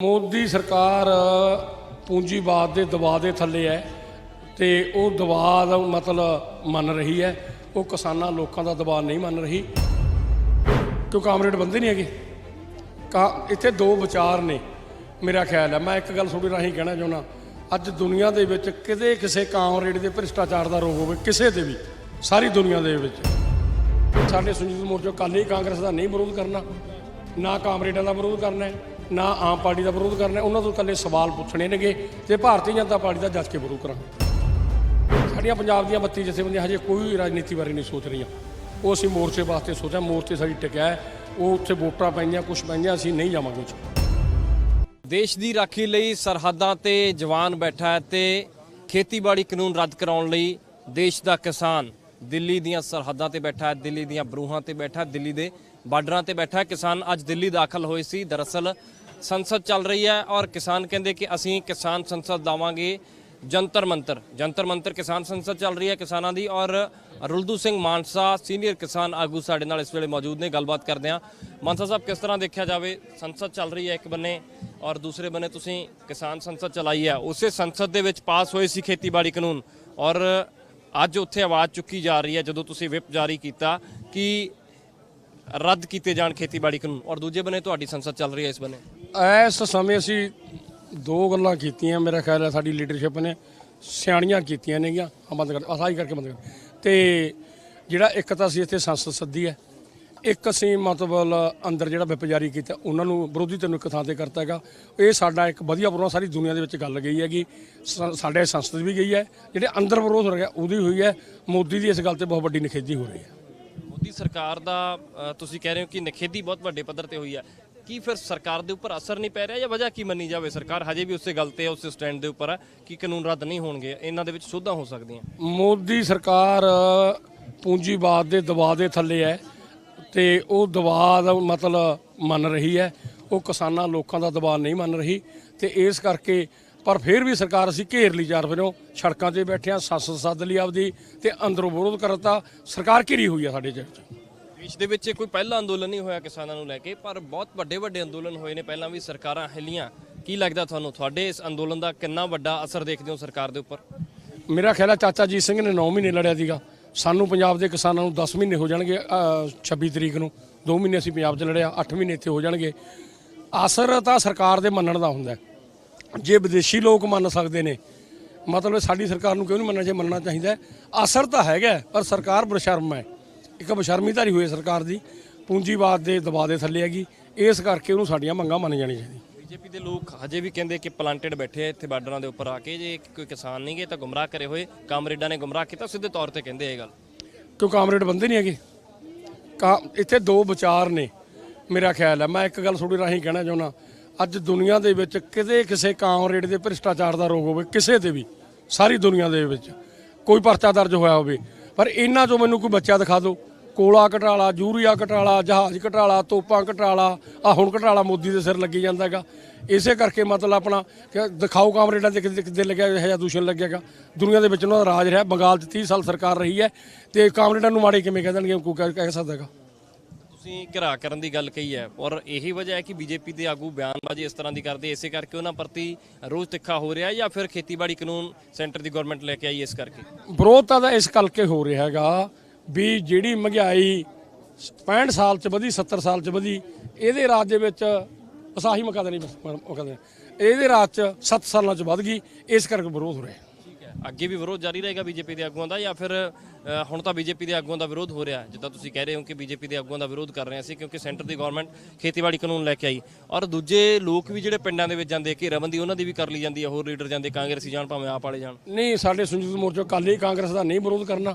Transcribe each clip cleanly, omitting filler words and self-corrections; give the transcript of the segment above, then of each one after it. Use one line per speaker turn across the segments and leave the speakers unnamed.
मोदी सरकार पूंजीवाद के दबाव के थले है तो वो दबाव मतलब मन रही है, वो किसानों लोगों का दबाव नहीं मन रही क्यों कामरेड बंदे नहीं है। इत्थे दो विचार ने मेरा ख्याल है। मैं एक गल थोड़ी राही कहना चाहना, अज दुनिया के विच किते किसी कामरेड के भ्रिष्टाचार का रोग होवे किसी ते भी सारी दुनिया के विच साडे संयुक्त मोर्चा अकाली कांग्रेस का नहीं विरोध करना, ना कामरेडों का विरोध करना है, ना आम पार्टी का विरोध करना। उन्होंने तो कल्ले सवाल पूछने ने तो भारतीय जनता पार्टी का जज के विरोध करा। साड़ियाँ पंजाब दी 32 जथेबंदियां हजे कोई राजनीति बारे नहीं सोच रही, वो असीं मोर्चे वास्ते सोचा, मोर्चे साडी टिकिया है, वो उत्थे वोटां पैंदियां कुछ पैंदियां, असीं नहीं जावांगे।
देश की राखी लई सरहदां ते जवान बैठा है ते खेतीबाड़ी कानून रद्द कराउण लई देश का किसान दिल्ली दीयां सरहदां ते बैठा है, दिल्ली दीयां बरूहां ते बैठा है, दिल्ली दे बार्डरां ते बैठा है। किसान अज दिल्ली दाखिल होए सी। दरअसल संसद चल रही है और किसान कहते कि असीं किसान संसद लावांगे जंतर मंतर किसान संसद चल रही है किसानों की। और रुलदू सिंह मानसा सीनियर किसान आगू साडे नाल इस वेले मौजूद ने, गलबात करते हैं। मानसा साहब, किस तरह देखा जाए संसद चल रही है एक बन्ने और दूसरे बन्ने तुसीं किसान संसद चलाई है, उसे संसद दे विच पास होए सी खेतीबाड़ी कानून और अज उत्थे आवाज़ चुकी जा रही है जदों तुसीं विप जारी किया कि रद्द किए जाण खेतीबाड़ी कानून, और दूजे बने तुहाडी संसद चल रही है इस बने।
इस समय असीं दो गल्लां कीतियां, मेरा ख्याल है साडी लीडरशिप ने सियाणियां कीतियां ने गियां। बंद कर असाही करके बंद कर ते जिहड़ा एक तां असीं इत्थे संसद सद्दी है, एक असीं मतलब अंदर जिहड़ा विप जारी कीता उन्हां नूं विरोधी धਿਰ ਨੂੰ ਇੱਕ ਥਾਂ ਤੇ करता हैगा। ये साडा एक वधिया प्रोग्राम सारी दुनिया दे विच गल गई हैगी, साडे संसद भी गई है, जिहड़े अंदर विरोध हो रहा उहदी हुई है। मोदी दी इस गल ते बहुत वड्डी निखेधी हो रही है।
मोदी सरकार दा तुसीं कह रहे हो कि निखेधी बहुत वड्डे पद्धर ते हुई है, की फिर सरकार के उपर असर नहीं पै रहा या वजह की मनी जाए? सरकार हजे भी उस गल ते उस स्टैंड के उपर है कि कानून रद्द नहीं होणगे, इन्हां दे विच सोधां हो सकदियां।
मोदी सरकार पूंजीवाद के दबाव के थले है तो वो दबाव मतलब मन रही है, वो किसानों लोगों का दबाव नहीं मन रही। तो इस करके पर फिर भी सरकार असीं घेर ली जा फिरों सड़कों से बैठे हाँ, संसद सद ली आपदी ते अंदरों विरोध करता। सरकार घिरी हुई है साडे च।
देश दे विच कोई पहला अंदोलन नहीं होया किसानों नूं लैके, पर बहुत वड्डे अंदोलन होए ने पहलां भी, सरकारां हिलियां। की लगदा तुहानूं तुहाडे इस अंदोलन का कितना वड्डा असर देखदे हो सरकार दे उपर?
मेरा ख्याल है चाचा जी सिंह ने 9 महीने लड़िया सीगा, सानू पंजाब के किसानों नूं 10 महीने हो जाणगे। 26 तरीक नूं 2 महीने असीं पंजाब च लड़िया, 8 महीने इत्थे हो जाणगे। असर तां सरकार दे मनण दा हुंदा है। जे विदेशी लोग मन सकते हैं, मतलब साडी सरकार नूं क्यों नहीं मनना चाहिए? मनना चाहिए। असर तो हैगा पर सरकार बशर्म है, एक बशर्मीधारी हुई सरकार की, पूंजीवाद के दबाव के थले हैगी। इस करके उन्होंने साडियां मंगां मन जानी चाहिए।
बीजेपी के लोग हजे भी कहते कि प्लांटेड बैठे है इत्थे बार्डरां दे उपर आके, जे कोई किसान नहीं गए तो गुमराह करे हुए कामरेडां ने गुमराह किया, सीधे तौर पर कहते ये गल।
क्यों कामरेड बंदे नहीं है। इत्थे दो विचार ने मेरा ख्याल है। मैं एक गल थोड़ी राही कहना चाहना, अज दुनिया के विच किते किसी कामरेड के भ्रिष्टाचार का रोग होवे किसी ते भी सारी दुनिया के विच कोई परचा दर्ज होया होवे, पर इन्हां चों मैनूं कोई बच्चा दिखा दो, कोला घटाला, यूरिया घटाला, जहाज़ घटाला, तोपां घटाला, आ हुण घटाला मोदी के सिर लगी जांदा हैगा। इसे करके मतलब अपना दिखाओ कामरेडां ते किते लग्या है दूषण लग्या। दुनिया के विच उन्हां दा राज रहा, बंगाल 30 साल सरकार रही है, तो कामरेडां नूं माड़े किवें कह देणगे? कोई कह सकदा हैगा?
तुसीं घिरा करन दी गल कही है और यही वजह है कि बीजेपी के आगू बयानबाजी इस तरह की करते, इसे करके उन्होंने प्रति रोज तिखा हो रहा है, या फिर खेतीबाड़ी कानून सेंटर की गौरमेंट लैके आई इस करके?
विरोध तो इस करके हो रहा है भी जिहड़ी महंगाई 65 साल च वधी, 70 साल च वधी, ये राज के वसाही मुका देनी, ये राज च 7 सालों च वध गई। इस करके विरोध हो रहा है।
ठीक है, अगे भी विरोध जारी रहेगा बीजेपी के आगुओं का, या फिर हुण तां बीजेपी के आगुओं का विरोध हो रहा है जिद्दां तुसीं कह रहे हो कि बीजेपी के आगुओं का विरोध कर रहे हैं क्योंकि सेंटर की गौरमेंट खेतीबाड़ी कानून लैके आई, और दूजे लोग भी जिहड़े पिंडां दे विच जांदे घेराबंदी उन्हां दी भी कर ली जाती है, होर लीडर जांदे कांग्रेसी जाण भावें आप वाले जाण?
नहीं, साडे संयुक्त मोर्चा अकाली कांग्रेस का नहीं विरोध करना,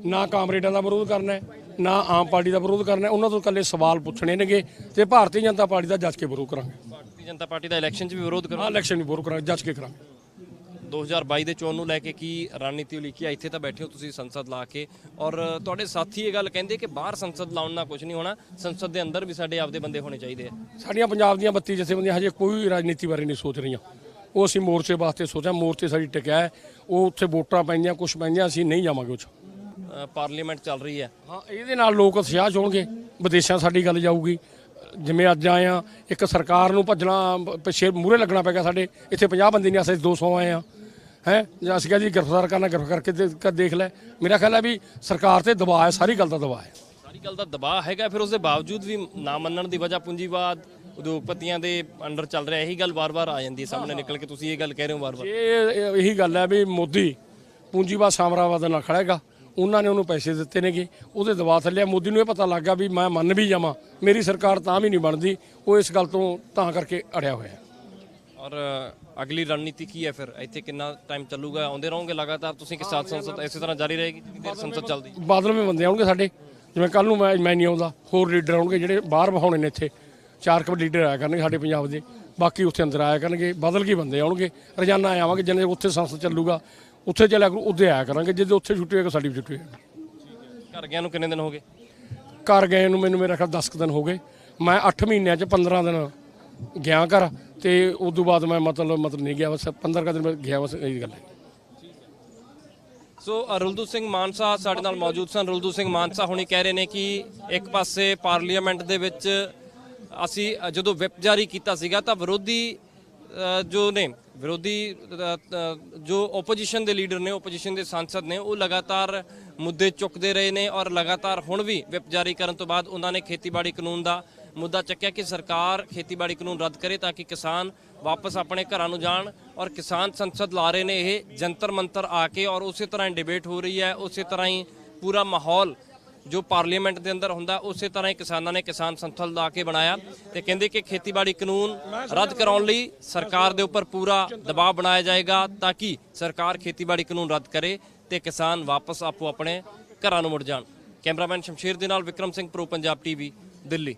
ना कामरेडों का विरोध करना है, ना आम पार्टी का विरोध करना है। उन्होंने तो कल्ले सवाल पूछने ने तो भारतीय जनता पार्टी का जज के विरोध करांगे।
भारतीय जनता पार्टी का इलैक्शन भी विरोध करो?
हाँ, इलैक्शन भी विरोध करांगे, जज के करांगे।
2022 के चोण नूं लैके की रणनीति उलीकी? इत्थे तां बैठे हो तुसीं संसद ला के, और तुहाडे साथी ये गल कहंदे कि बाहर संसद लाउण नाल कुछ नहीं होना, संसद के अंदर भी साडे आपदे बंदे होने चाहिए।
साडियां पंजाब दी 32 जथेबंदियां हजे कोई राजनीति बारे नहीं सोच रही, वो असीं मोर्चे वास्ते सोचा, मोर्चे साडी टिकिया है, वो उत्थे वोटां पैंदियां कुछ पैंदियां, असीं नहीं जावांगे उत्थे।
पार्लीमेंट चल रही है,
हाँ, ये लोग उत्साह होणगे, विदेशां साडी गल जाऊगी, ਜਿਵੇਂ ਅੱਜ ਆਏ ਆ, ਇੱਕ ਸਰਕਾਰ ਨੂੰ ਭੱਜਣਾ ਪਿੱਛੇ ਮੂਹਰੇ ਲੱਗਣਾ ਪੈ ਗਿਆ। ਸਾਡੇ ਇੱਥੇ 50 ਬੰਦੇ ਨਹੀਂ, ਅਸੀਂ 200 ਆਏ ਆ ਹੈ। ਜਾਂ ਅਸੀਂ ਕਿਹਾ ਜੀ ਗ੍ਰਿਫਤਾਰ ਕਰਨਾ, ਗ੍ਰਿਫਤਾਰ ਕਰਕੇ ਦੇਖ ਲੈ। ਮੇਰਾ ਖਿਆਲ ਹੈ ਵੀ ਸਰਕਾਰ ਤੇ ਦਬਾਅ ਹੈ, ਸਾਰੀ ਗੱਲ ਦਾ ਦਬਾਅ ਹੈ।
ਸਾਰੀ ਗੱਲ ਦਾ ਦਬਾਅ ਹੈਗਾ, ਫਿਰ ਉਸ ਦੇ ਬਾਵਜੂਦ ਵੀ ਨਾ ਮੰਨਣ ਦੀ ਵਜ੍ਹਾ ਪੂੰਜੀਵਾਦ ਉਦਯੋਗਪਤੀਆਂ ਦੇ ਅੰਡਰ ਚੱਲ ਰਿਹਾ। ਇਹੀ ਗੱਲ ਵਾਰ-ਵਾਰ ਆ ਜਾਂਦੀ ਹੈ ਸਾਹਮਣੇ ਨਿਕਲ ਕੇ, ਤੁਸੀਂ ਇਹ ਗੱਲ ਕਹਿ ਰਹੇ ਹੋ ਵਾਰ-ਵਾਰ।
ਇਹ ਇਹੀ ਗੱਲ ਹੈ ਵੀ ਮੋਦੀ ਪੂੰਜੀਵਾਦ ਸਾਮਰਾਵਾਦ ਦੇ ਨਾਲ ਖੜਾ ਹੈਗਾ। ਉਹਨਾਂ ਨੇ ਉਹਨੂੰ ਪੈਸੇ ਦਿੱਤੇ ਨੇਗੇ, ਉਹਦੇ ਦਬਾਅ ਥੱਲੇ ਮੋਦੀ ਨੂੰ ਇਹ ਪਤਾ ਲੱਗ ਗਿਆ ਵੀ ਮੈਂ ਮੰਨ ਵੀ ਜਾਵਾਂ ਮੇਰੀ ਸਰਕਾਰ ਤਾਂ ਵੀ ਨਹੀਂ ਬਣਦੀ। ਉਹ ਇਸ ਗੱਲ ਤੋਂ ਤਾਂ ਕਰਕੇ ਅੜਿਆ ਹੋਇਆ।
ਔਰ ਅਗਲੀ ਰਣਨੀਤੀ ਕੀ ਹੈ ਫਿਰ? ਇੱਥੇ ਕਿੰਨਾ ਟਾਈਮ ਚੱਲੂਗਾ? ਆਉਂਦੇ ਰਹੋਗੇ ਲਗਾਤਾਰ ਤੁਸੀਂ? ਕਿਸਾਨ ਸੰਸਦ ਇਸੇ ਤਰ੍ਹਾਂ ਜਾਰੀ ਰਹੇਗੀ ਜਿੰਨੀ ਦੇਰ ਸੰਸਦ ਚੱਲਦੀ?
ਬਾਦਲਵੇਂ ਬੰਦੇ ਆਉਣਗੇ ਸਾਡੇ, ਜਿਵੇਂ ਕੱਲ ਨੂੰ ਮੈਂ ਨਹੀਂ ਆਉਂਦਾ, ਹੋਰ ਲੀਡਰ ਆਉਣਗੇ ਜਿਹੜੇ ਬਾਹਰ ਬਹਾਉਣੇ ਨੇ। ਇੱਥੇ 4 ਕੁ ਲੀਡਰ ਆਇਆ ਕਰਨਗੇ ਸਾਡੇ ਪੰਜਾਬ ਦੇ, ਬਾਕੀ ਉੱਥੇ ਅੰਦਰ ਆਇਆ ਕਰਨਗੇ। ਬਦਲ ਕੇ ਬੰਦੇ ਆਉਣਗੇ, ਰੋਜ਼ਾਨਾ ਆਵਾਂਗੇ। ਜਿੰਨੇ ਉੱਥੇ ਸੰਸਦ ਚੱਲੂਗਾ ਉੱਥੇ ਚੱਲਿਆ ਕਰੂ, ਉੱਥੇ ਆਇਆ ਕਰਾਂਗੇ। ਜਦੋਂ ਉੱਥੇ ਛੁੱਟੀ ਹੋਏਗੀ ਸਾਡੀ ਵੀ ਛੁੱਟੀ ਹੋਏਗੀ।
ਘਰ ਗਿਆ ਨੂੰ ਕਿੰਨੇ ਦਿਨ ਹੋ ਗਏ?
ਘਰ ਗਏ ਨੂੰ ਮੈਨੂੰ ਮੇਰਾ ਖਿਆਲ 10 ਕੁ ਦਿਨ ਹੋ ਗਏ। ਮੈਂ 8 ਮਹੀਨਿਆਂ 'ਚ 15 ਦਿਨ ਗਿਆ ਘਰ, ਤੇ ਉਸ ਤੋਂ ਬਾਅਦ ਮੈਂ ਮਤਲਬ ਨਹੀਂ ਗਿਆ। ਬਸ 15 ਕੁ ਦਿਨ ਗਿਆ, ਬਸ ਇਹੀ ਗੱਲ ਹੈ।
ਸੋ ਰੁਲਦੂ ਸਿੰਘ ਮਾਨਸਾ ਸਾਡੇ ਨਾਲ ਮੌਜੂਦ ਸਨ। ਰੁਲਦੂ ਸਿੰਘ ਮਾਨਸਾ ਹੁਣੀ ਕਹਿ ਰਹੇ ਨੇ ਕਿ ਇੱਕ ਪਾਸੇ ਪਾਰਲੀਮੈਂਟ ਦੇ ਵਿੱਚ ਅਸੀਂ ਜਦੋਂ ਵਿਪ ਜਾਰੀ ਕੀਤਾ ਸੀਗਾ ਤਾਂ ਵਿਰੋਧੀ ਜੋ ਓਪੋਜੀਸ਼ਨ ਦੇ ਲੀਡਰ ਨੇ, ਓਪੋਜੀਸ਼ਨ ਦੇ ਸਾਂਸਦ ਨੇ, ਉਹ ਲਗਾਤਾਰ ਮੁੱਦੇ ਚੁੱਕਦੇ ਰਹੇ ਨੇ। ਔਰ ਲਗਾਤਾਰ ਹੁਣ ਵੀ ਵਿਪ ਜਾਰੀ ਕਰਨ ਤੋਂ ਬਾਅਦ ਉਹਨਾਂ ਨੇ ਖੇਤੀਬਾੜੀ ਕਾਨੂੰਨ ਦਾ ਮੁੱਦਾ ਚੱਕਿਆ ਕਿ ਸਰਕਾਰ ਖੇਤੀਬਾੜੀ ਕਾਨੂੰਨ ਰੱਦ ਕਰੇ ਤਾਂ ਕਿ ਕਿਸਾਨ ਵਾਪਸ ਆਪਣੇ ਘਰਾਂ ਨੂੰ ਜਾਣ। ਔਰ ਕਿਸਾਨ ਸੰਸਦ ਲਾ ਰਹੇ ਨੇ ਇਹ ਜੰਤਰ ਮੰਤਰ ਆ ਕੇ, ਔਰ ਉਸੇ ਤਰ੍ਹਾਂ ਹੀ ਡਿਬੇਟ ਹੋ ਰਹੀ ਹੈ। ਉਸੇ ਤਰ੍ਹਾਂ ਹੀ ਪੂਰਾ ਮਾਹੌਲ ਜੋ ਪਾਰਲੀਮੈਂਟ ਦੇ ਅੰਦਰ ਹੁੰਦਾ, ਉਸੇ ਤਰ੍ਹਾਂ ਹੀ ਕਿਸਾਨਾਂ ਨੇ ਕਿਸਾਨ ਸੰਸਦ ਲਾ ਕੇ ਬਣਾਇਆ ਤੇ ਕਹਿੰਦੇ ਕਿ ਖੇਤੀਬਾੜੀ ਕਾਨੂੰਨ ਰੱਦ ਕਰਾਉਣ ਲਈ ਸਰਕਾਰ ਦੇ ਉੱਪਰ ਪੂਰਾ ਦਬਾਅ ਬਣਾਇਆ ਜਾਏਗਾ ਤਾਂ ਕਿ ਸਰਕਾਰ ਖੇਤੀਬਾੜੀ ਕਾਨੂੰਨ ਰੱਦ ਕਰੇ ਤੇ ਕਿਸਾਨ ਵਾਪਸ ਆਪੋ ਆਪਣੇ ਘਰਾਂ ਨੂੰ ਮੁੜ ਜਾਣ। ਕੈਮਰਾਮੈਨ ਸ਼ਮਸ਼ੇਰ ਦੇ ਨਾਲ ਵਿਕਰਮ ਸਿੰਘ, ਪ੍ਰੋ ਪੰਜਾਬ ਟੀਵੀ, ਦਿੱਲੀ।